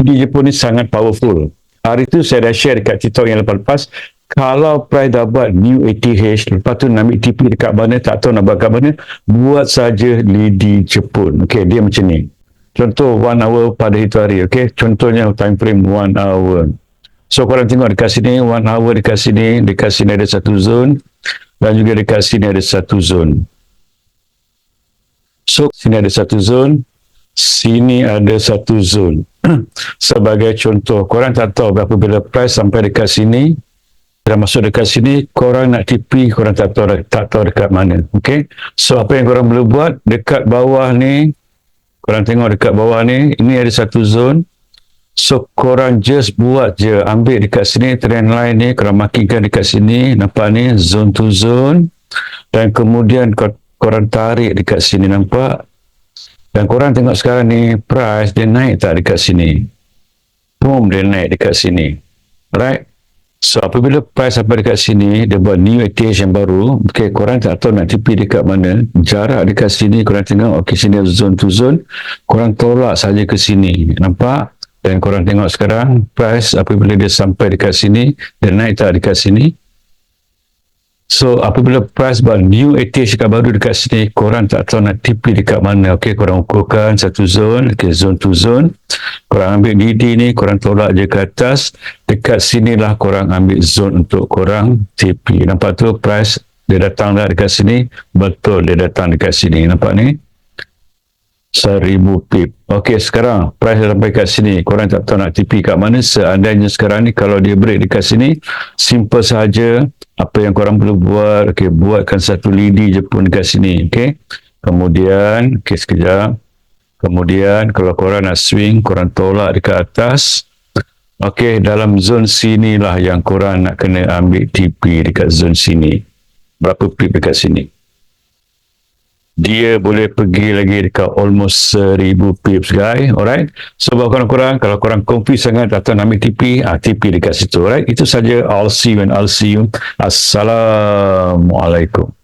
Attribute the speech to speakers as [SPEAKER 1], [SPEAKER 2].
[SPEAKER 1] lead Jepun ni sangat powerful. Hari tu saya dah share dekat TikTok yang lepas-lepas, kalau price dapat new ATH, lepas tu nak ambil TP dekat mana, tak tahu nak buat kat mana, buat saja lidi Jepun. Okey, dia macam ni. Contoh 1 hour pada itu hari. Okey, contohnya time frame 1 hour. So korang tengok dekat sini 1 hour, dekat sini ada satu zone, dan juga dekat sini ada satu zone. So sini ada satu zone, sini ada satu zone. Sebagai contoh, korang tak tahu berapa bila price sampai dekat sini, dah masuk dekat sini, korang nak TP, korang tak tahu dekat mana. Okay, so apa yang korang boleh buat dekat bawah ni, korang tengok dekat bawah ni, ini ada satu zone. So korang just buat je, ambil dekat sini trend line ni, korang markingkan dekat sini, nampak ni zone to zone, dan kemudian korang tarik dekat sini, nampak? Dan korang tengok sekarang ni price dia naik tak dekat sini, boom, dia naik dekat sini, right? So apabila price sampai dekat sini, dia buat new ATH yang baru. Okay, korang tak tahu nak TP dekat mana, jarak dekat sini korang tengok, okay, sini zone to zone, korang tolak saja ke sini, nampak? Dan korang tengok sekarang price apabila dia sampai dekat sini, dia naik tak dekat sini. So apabila price buat new ATH dekat baru dekat sini, korang tak tahu nak TP dekat mana. Okay, korang ukurkan satu zone, okay, zone to zone, korang ambil DD ni, korang tolak je ke atas, dekat sinilah korang ambil zone untuk korang TP. Nampak tu price dia datang dah dekat sini, betul dia datang dekat sini, nampak ni 1000 pip. Okey, sekarang price dah sampai kat sini, korang tak tahu nak TP kat mana. Seandainya sekarang ni kalau dia break dekat sini, simple saja. Apa yang korang perlu buat, okey, buatkan satu lidi je pun dekat sini. Okey, kemudian, okey, sekejap, kemudian kalau korang nak swing, korang tolak dekat atas. Okey, dalam zone sini lah yang korang nak kena ambil TP, dekat zone sini. Berapa pip dekat sini? Dia boleh pergi lagi dekat almost 1000 pips, guys. Alright, so buat korang-korang, kalau korang confuse sangat atau nak ambil TP, TP dekat situ. Alright, itu saja. I'll see you. Assalamualaikum.